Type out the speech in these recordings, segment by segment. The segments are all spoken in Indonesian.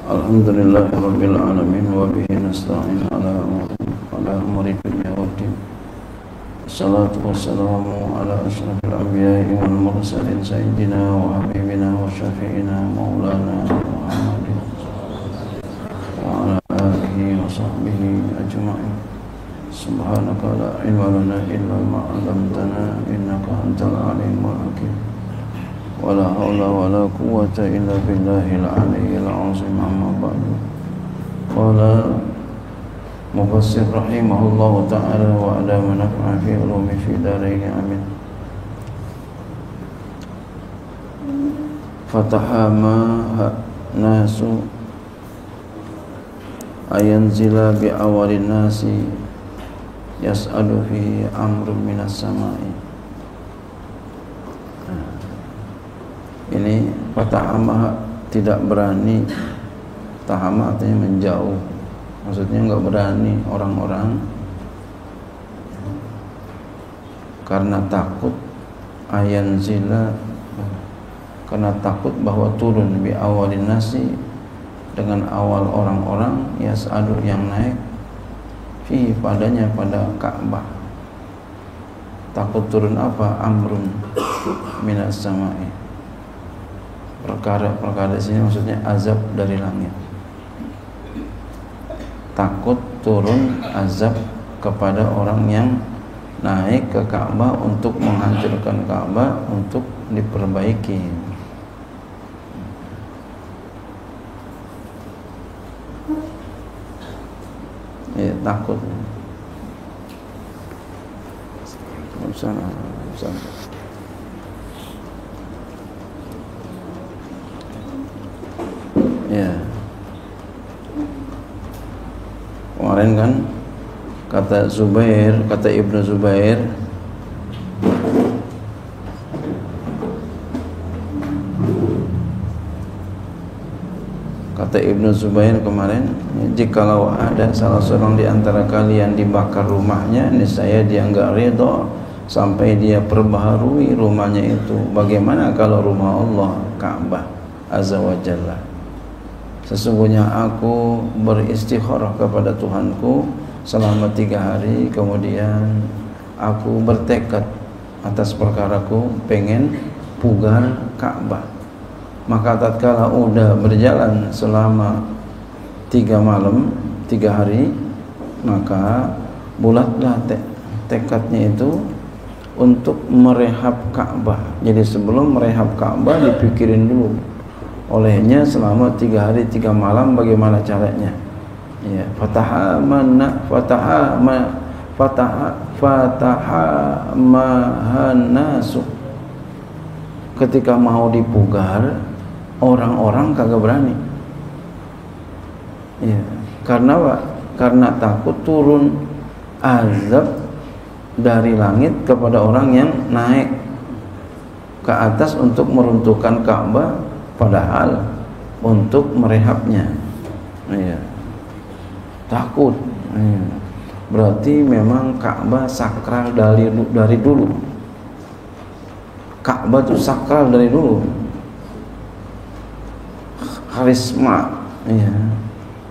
Alhamdulillahirabbil alamin wa bihi nasta'in ala umuri dunya waddin. Assalatu wassalamu ala asyrafil anbiya'i wal mursalin sayyidina wa habibina wa syafi'ina maulana Muhammadin wa ala alihi wa sahbihi ajma'in. Subhanaka la ilma lana illa ma 'allamtana innaka antal alimul hakim. Wala haula wala quwwata illa billahil aliyyil azim. Amma ba'du. Qala mufassir rahimahullahu ta'ala wa ala manfa'a fi ulumi fi darain amin. Fatahama nasu ayanzila bi awalin nasi yas'alu fi amrun minas sama'i. Ini fatahama tidak berani. Tahama artinya menjauh, maksudnya enggak berani orang-orang karena takut ayanzila, karena takut bahwa turun bi awalin nasi dengan awal orang-orang yas'adu yang naik fi padanya pada Ka'bah. Takut turun apa? Amrun minas sama'i. Perkara-perkara di sini maksudnya azab dari langit. Takut turun azab kepada orang yang naik ke Ka'bah untuk menghancurkan Ka'bah, untuk diperbaiki. Ya, takut. Sana. Ya, kemarin kan kata Ibnu Zubair, kemarin, jikalau ada salah seorang di antara kalian dibakar rumahnya, niscaya dia enggak ridha sampai dia perbaharui rumahnya itu. Bagaimana kalau rumah Allah, Ka'bah Azza wa Jalla? Sesungguhnya aku beristikharah kepada Tuhanku selama 3 hari, kemudian aku bertekad atas perkaraku pengen pugar Ka'bah. Maka tatkala udah berjalan selama 3 malam 3 hari, maka bulatlah tekadnya itu untuk merehab Ka'bah. Jadi sebelum merehab Ka'bah dipikirin dulu olehnya selama 3 hari 3 malam bagaimana caranya. Ya, fatahamahannasu. Ketika mau dipugar, orang-orang kagak berani. Ya, karena apa? Karena takut turun azab dari langit kepada orang yang naik ke atas untuk meruntuhkan Ka'bah, padahal untuk merehabnya. Ya, takut. Ya. Berarti memang Ka'bah sakral dari dulu. Ka'bah itu sakral dari dulu. Karisma, ya,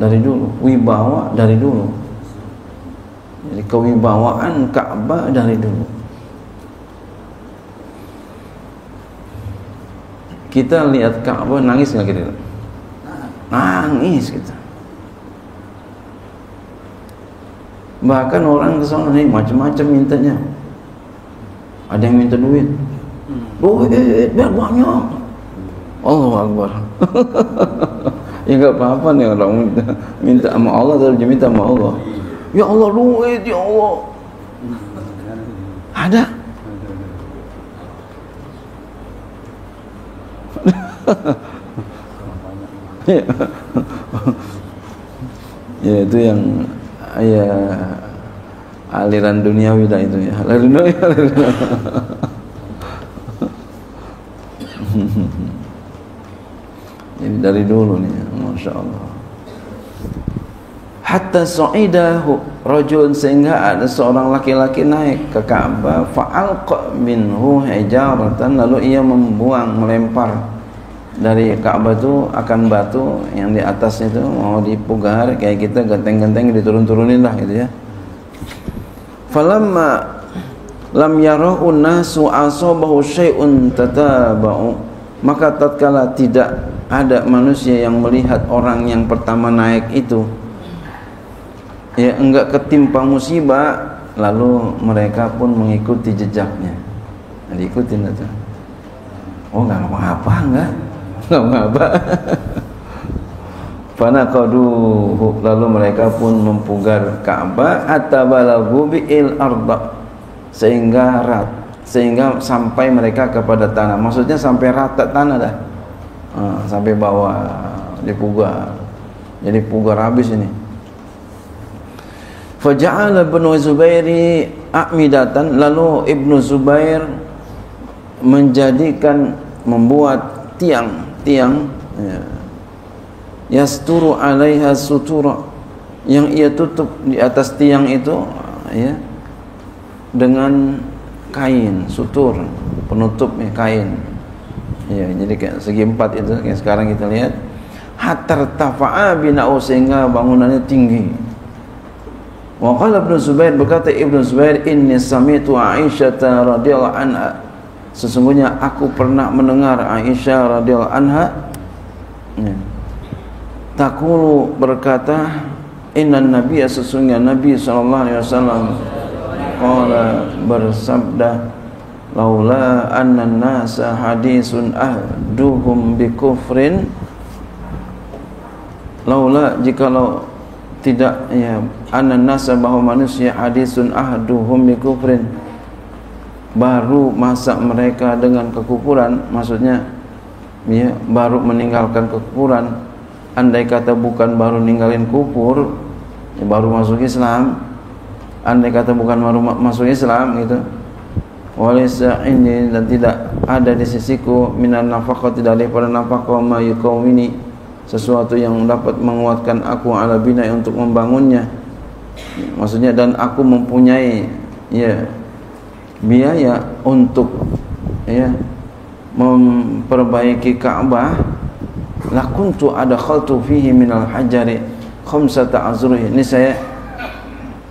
dari dulu. Wibawa dari dulu. Jadi kewibawaan Ka'bah dari dulu. Kita lihat Ka'bah nangis nggak kita? Nangis kita. Bahkan orang ke sana nih macam-macam mintanya. Ada yang minta duit biar banyak. Allahu Akbar. Ya nggak apa-apa nih orang minta sama Allah, terus dia minta sama Allah. Ya Allah duit, ya Allah. Ada. Ya itu yang ya aliran duniawi dah itu ya. Aliran duniawi. Jadi dari dulu nih, Masya Allah. Hatta sa'idahu rajulun, sehingga ada seorang laki-laki naik ke Ka'bah, fa'alqa minhu hijaratan, lalu ia melempar dari Ka'bah itu akan batu yang di atasnya itu mau dipugar, kayak kita genteng-genteng diturun-turunin lah gitu ya. Falamma lam yarahu nasu asabahu syai'un tataba'u, maka tatkala tidak ada manusia yang melihat orang yang pertama naik itu ya enggak ketimpa musibah, lalu mereka pun mengikuti jejaknya. Nah, diikutin itu. Oh, enggak apa-apa, enggak apa. Fanaqaduhu, lalu mereka pun mempugar Ka'bah, atabalagu bi'il arda, sehingga sampai mereka kepada tanah. Maksudnya sampai rata tanah dah. Sampai bawah dipugar. Jadi pugar habis ini. Faja'ala Ibnu Zubairi a'midatan, lalu Ibnu Zubair membuat tiang ya, yasturu alaiha sutura, yang ia tutup di atas tiang itu ya dengan kain, sutur, penutupnya kain ya, jadi kayak segi empat itu kayak sekarang kita lihat. Hatta tafa'a bina'u, sehingga bangunannya tinggi. Wa qala Ibnu Zubair, berkata Ibnu Zubair, inni sami'tu Aisyah radhiyallahu anha, sesungguhnya aku pernah mendengar Aisyah radhiyallahu anha ya, taqulu, berkata, innan nabiyya, sesungguhnya Nabi sallallahu alaihi wasallam qala, bersabda, laula anna nasa hadisun ahduhum bi kufrin, laula, jikalau tidak ya, anna nasa, bahwa manusia hadisun ahduhum bi kufrin, baru masa mereka dengan kekufuran, maksudnya ya, baru meninggalkan kekufuran. Andai kata bukan baru ninggalin kufur ya, baru masuk Islam, andai kata bukan baru masuk Islam gitu, walaysa ini, dan tidak ada di sisiku, minan nafaqah, tidak daripada nafaqah, ma yuqawini, sesuatu yang dapat menguatkan aku, ala bina, untuk membangunnya, maksudnya, dan aku mempunyai ya biaya untuk ya memperbaiki Ka'bah, lakuntu adakhaltu fihi minal hajari khamsata azruhi, ini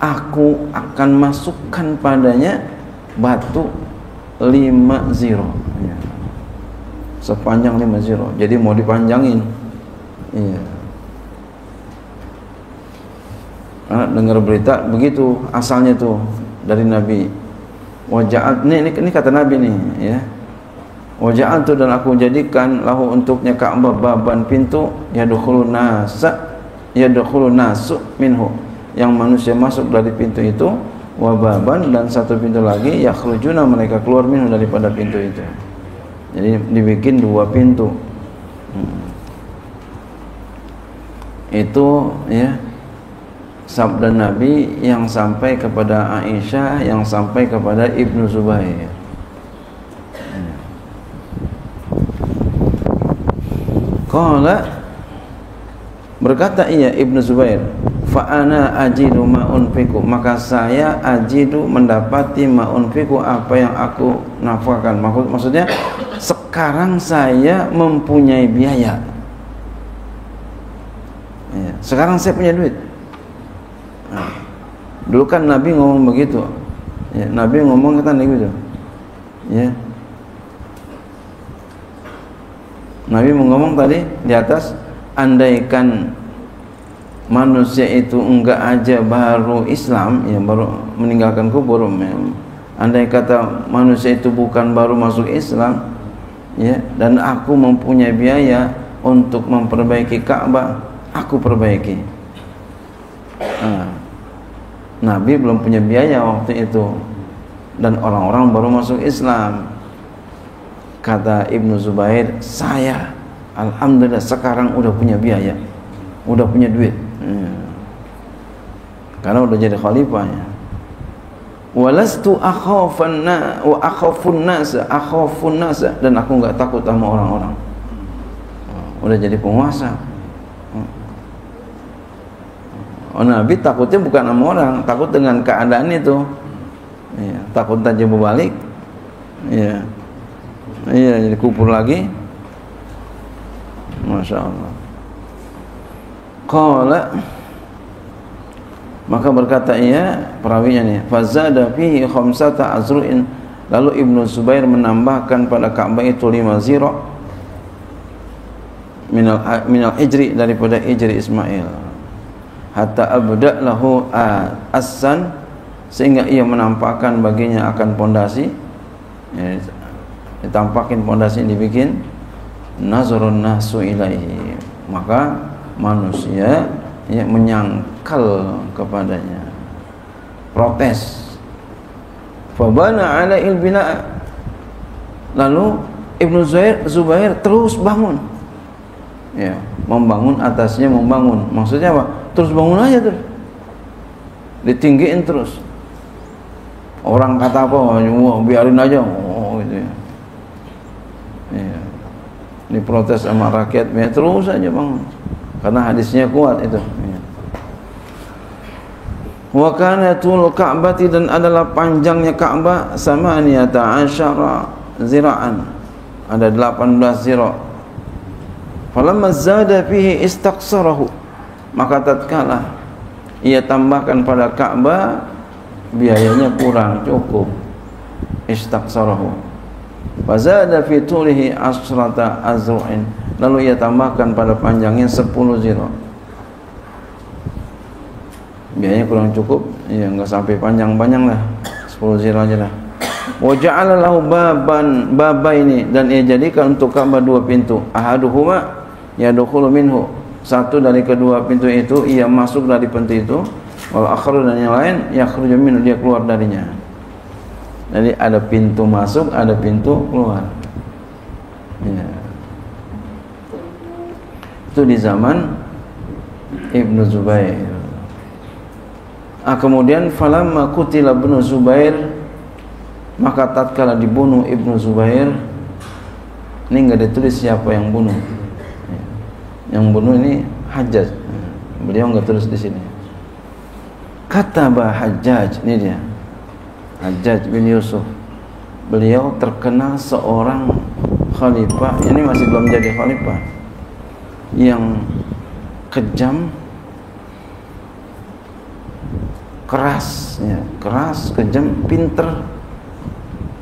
aku akan masukkan padanya batu 5 ziro ya, sepanjang 5 ziro, jadi mau dipanjangin iya. Dengar berita begitu asalnya tuh dari Nabi. Waja'al, ini kata Nabi nih ya. Waja'al tu, dan aku jadikan lahu, untuknya Ka'bah, baban, pintu, yadkhulun nasu minhu, yang manusia masuk dari pintu itu, wa baban, dan satu pintu lagi, yakhrujuna, mereka keluar minhu, daripada pintu itu. Jadi dibikin 2 pintu. Itu ya sabda Nabi yang sampai kepada Aisyah, yang sampai kepada Ibnu Zubair. Qala, berkata ia Ibnu Zubair, fa ana ajidu ma unfiqu, maka saya ajidu, mendapati, ma unfiqu, apa yang aku nafkahkan. Maksudnya sekarang saya mempunyai biaya ya, sekarang saya punya duit. Dulu kan Nabi ngomong begitu ya, Nabi ngomong kata begitu ya, Nabi ngomong tadi di atas, andaikan manusia itu enggak aja baru Islam ya, baru meninggalkan kubur ya, andai kata manusia itu bukan baru masuk Islam ya, dan aku mempunyai biaya untuk memperbaiki Ka'bah, aku perbaiki. Nabi belum punya biaya waktu itu, dan orang-orang baru masuk Islam. Kata Ibnu Zubair, saya alhamdulillah sekarang udah punya biaya, udah punya duit karena udah jadi khalifahnya. Walastu akhafun nas, dan aku nggak takut sama orang-orang, udah jadi penguasa. Nabi takutnya bukan sama orang, takut dengan keadaan itu ya, takut aja berbalik ya, iya, jadi kubur lagi Masya Allah. Qala, maka berkata ia, perawinya nih, fazada fihi khamsata azru'in, lalu Ibnu Zubair menambahkan pada Ka'bah itu 5 zira' minal ijri, daripada ijri Ismail, hatta abda lahu asan, sehingga ia menampakkan baginya akan pondasi, ya, ditampakin pondasi, dibikin, nazarun nasu ilaihi, maka manusia ya menyangkal kepadanya, protes. Fabana ala ilbina, lalu Ibnu Zubair terus bangun, ya, membangun atasnya, membangun, maksudnya apa? Terus bangun aja terus, ditinggiin terus. Orang kata apa? Wah, biarin aja, oh gitu ya. Ya. Diprotes sama rakyat, ya, terus aja bangun, karena hadisnya kuat itu. Ya. Wa kanatul Ka'bati, dan adalah panjangnya Ka'bah samaniyata asyara zira'an, ada 18 zira'. Falamma zada fihi istaqsarahu, maka tatkala ia tambahkan pada Ka'bah, biayanya kurang cukup, istaqsarahu. Fazada fi tulihi asrata azru'in, lalu ia tambahkan pada panjangnya 10 zira'. Biayanya kurang cukup, ya enggak sampai panjang-panjang lah, 10 zira' aja lah. Wa ja'ala lahu babaini, dan ia jadikan untuk Ka'bah 2 pintu. Ahaduhuma yadkhulu minhu, satu dari kedua pintu itu ia masuk dari pintu itu, wal akharu, dan yang lain yakhruju minhu, dia keluar darinya. Jadi ada pintu masuk, ada pintu keluar. Ya. Itu di zaman Ibnu Zubair. Kemudian falamma qutila Ibnu Zubair, maka tatkala dibunuh Ibnu Zubair, ini enggak ditulis siapa yang bunuh. Yang bunuh ini Hajjaj. Beliau enggak tulis di sini. Kataba Hajjaj, ini dia. Hajjaj bin Yusuf. Beliau terkenal seorang khalifah, ini masih belum jadi khalifah, yang kejam, keras, ya, keras, kejam, pinter,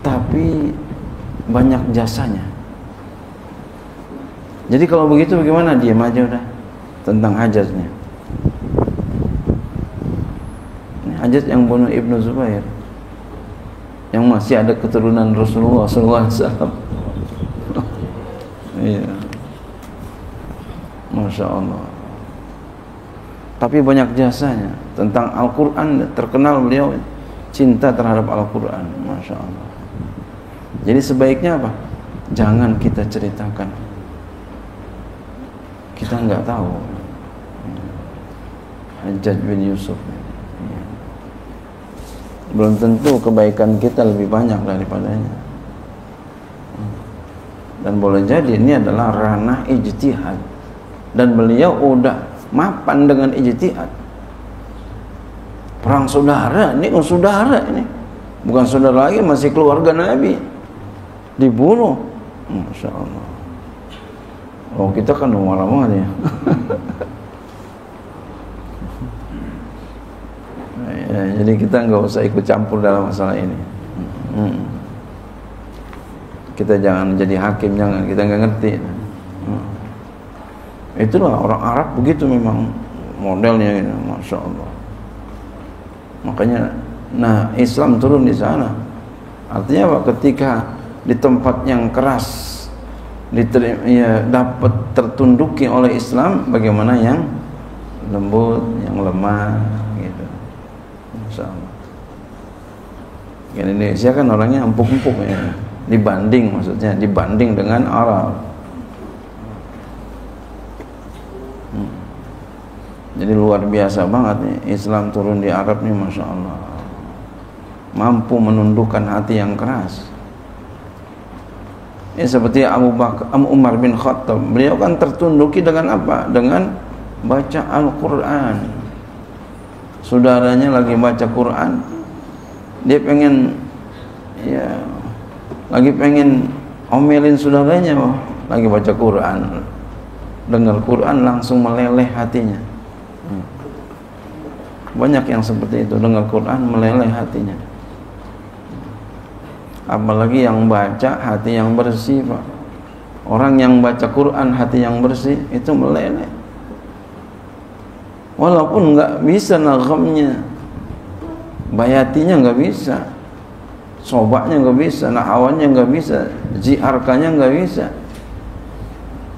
tapi banyak jasanya. Jadi kalau begitu bagaimana? Diam aja udah tentang Hajjajnya. Ini Hajjaj yang bunuh Ibnu Zubair, yang masih ada keturunan Rasulullah SAW. Iya, Masya Allah. Tapi banyak jasanya tentang Al-Quran, terkenal beliau cinta terhadap Al-Quran, Masya Allah. Jadi sebaiknya apa? Jangan kita ceritakan, kita nggak tahu. Hajjaj bin Yusuf, belum tentu kebaikan kita lebih banyak daripadanya. Dan boleh jadi ini adalah ranah ijtihad, dan beliau udah mapan dengan ijtihad. Perang saudara, ini saudara, ini bukan saudara lagi, masih keluarga Nabi, dibunuh. Masya Allah. Oh, kita kan marah-marah ya. Ya, jadi kita nggak usah ikut campur dalam masalah ini. Kita jangan jadi hakim, jangan, kita nggak ngerti. Itulah orang Arab begitu memang modelnya, gitu. Masya Allah. Makanya, nah, Islam turun di sana. Artinya apa? Ketika di tempat yang keras ya, dapat tertunduki oleh Islam, bagaimana yang lembut, yang lemah, gitu. Masya Allah. Indonesia kan orangnya empuk-empuk ya, dibanding, maksudnya dibanding dengan Arab. Jadi luar biasa banget nih Islam turun di Arab nih, Masya Allah. Mampu menundukkan hati yang keras. Ini seperti Umar bin Khattab, beliau kan tertunduki dengan apa? Dengan baca Al-Quran. Saudaranya lagi baca Quran, dia pengen, ya, lagi pengen omelin saudaranya, lagi baca Quran. dengar Quran langsung meleleh hatinya. Banyak yang seperti itu, dengar Quran meleleh hatinya. Apalagi yang baca hati yang bersih, Pak. Orang yang baca Quran hati yang bersih itu meleleh. Walaupun nggak bisa naghamnya, bayatinya nggak bisa, sobaknya nggak bisa, nahawannya nggak bisa, ziarkanya nggak bisa,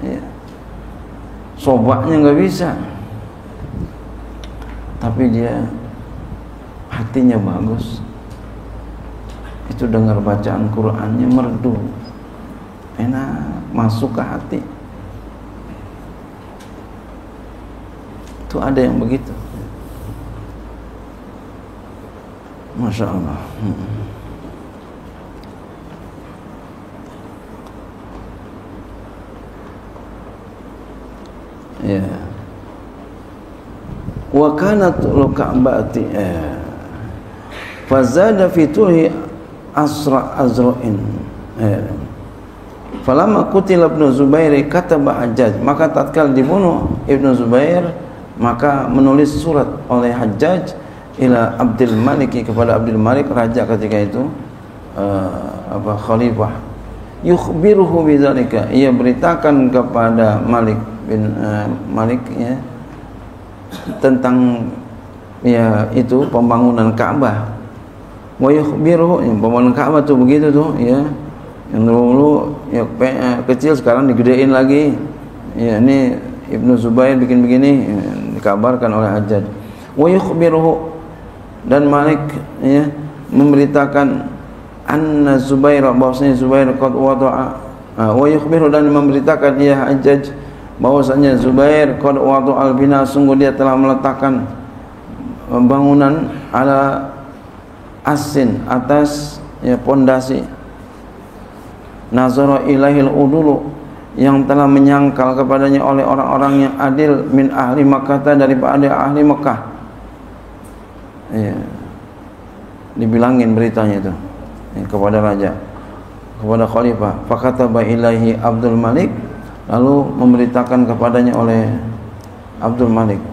ya. Sobaknya nggak bisa, tapi dia hatinya bagus. Itu dengar bacaan Qur'annya merdu, enak, masuk ke hati. Itu ada yang begitu. Masya Allah. Ya. Wa kanat Ka'bati fazada fi tulhi asra azra'in. Falamma qutila Ibnu Zubair kataba Hajjaj, maka tatkala dibunuh Ibnu Zubair maka menulis surat oleh Hajjaj ila Abdul Malik, kepada Abdul Malik raja ketika itu, khalifah, yukhbiruhu bidzalika, ia beritakan kepada Malik bin Malik, ya, tentang ya itu pembangunan Ka'bah. Wa yukhbiruhu, pembangunan Ka'bah tuh begitu tuh, ya, yang dulu ya kecil sekarang digedein lagi, ya, ini Ibnu Zubair bikin begini, ya, dikabarkan oleh Hajjaj. Wa yukhbiruhu, dan Malik, ya, memberitakan anna Zubair, bahwasanya Zubair qad wada'a, wa yukhbiru, dan memberitakan ya Hajjaj bahwasanya Zubair qad wada'a al-bina, sungguh dia telah meletakkan bangunan ala asin, atas ya pondasi, nazara ilaihil udulu, yang telah menyangkal kepadanya oleh orang-orang yang adil, min ahli Makkah, daripada ahli Mekah. Ya, dibilangin beritanya itu, ya, kepada raja, kepada khalifah. Fakataba ilaihi Abdul Malik, lalu memberitakan kepadanya oleh Abdul Malik,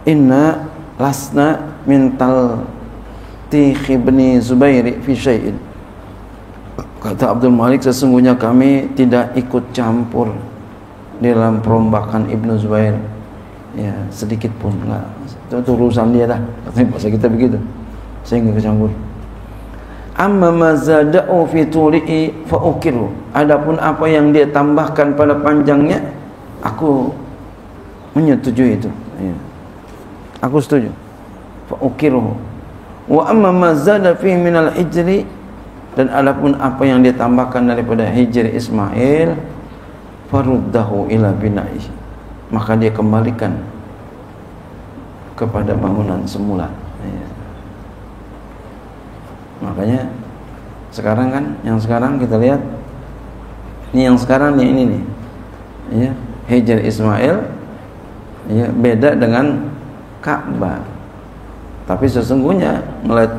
inna lasna min taltikh ibni Zubair fi syai'in. Kata Abdul Malik, sesungguhnya kami tidak ikut campur di dalam perombakan Ibnu Zubair, ya, sedikit pun enggak. Itu urusan dia dah, katanya bahasa kita begitu, saya enggak kecampur. Amma mazada'u fi tuli'i fa ukiru, adapun apa yang dia tambahkan pada panjangnya, aku menyetujui itu, ya, aku setuju. Fa ukiru. Wa amma mazada fi minal hijri, dan adapun apa yang dia tambahkan daripada hijri Ismail, faruddahu ila bina'i, maka dia kembalikan kepada bangunan semula, ya. Makanya sekarang kan, yang sekarang kita lihat ini, yang sekarang nih, ini nih, ya, hijri Ismail, ya, beda dengan Ka'bah. Tapi sesungguhnya melihat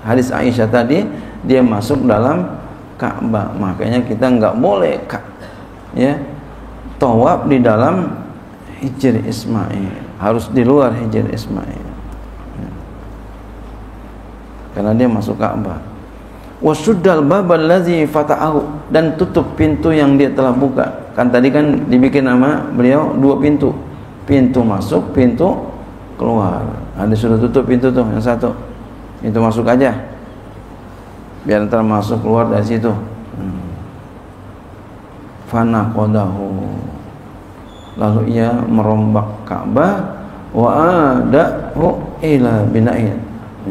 hadis Aisyah tadi, dia masuk dalam Ka'bah. Makanya kita nggak boleh, ya, tawaf di dalam hijri Ismail, harus di luar hijri Ismail, ya, karena dia masuk Ka'bah. Wasuddal babal ladzi fata'ahu, dan tutup pintu yang dia telah buka. Kan tadi kan dibikin nama beliau dua pintu, pintu masuk, pintu keluar. Ada sudah tutup pintu tuh, yang satu pintu masuk aja, biar ntar masuk keluar dari situ. Fanaqadahu, lalu ia merombak Ka'bah, wa adahu ila bina'in,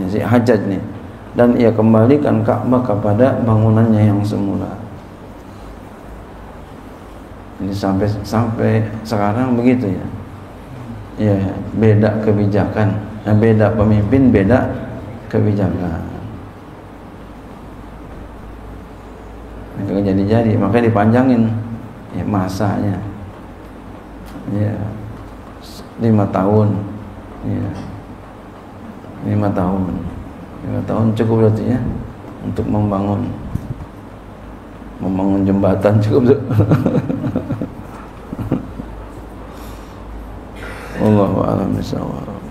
si Hajjaj nih, dan ia kembalikan Ka'bah kepada bangunannya yang semula. Ini sampai sekarang begitu, ya. Ya, beda kebijakan, beda pemimpin, beda kebijakan. Itu jadi, makanya dipanjangin, ya, masanya, ya, 5 tahun, ya, 5 tahun cukup berarti, ya, untuk membangun jembatan cukup. Wallahu a'lam bishawab.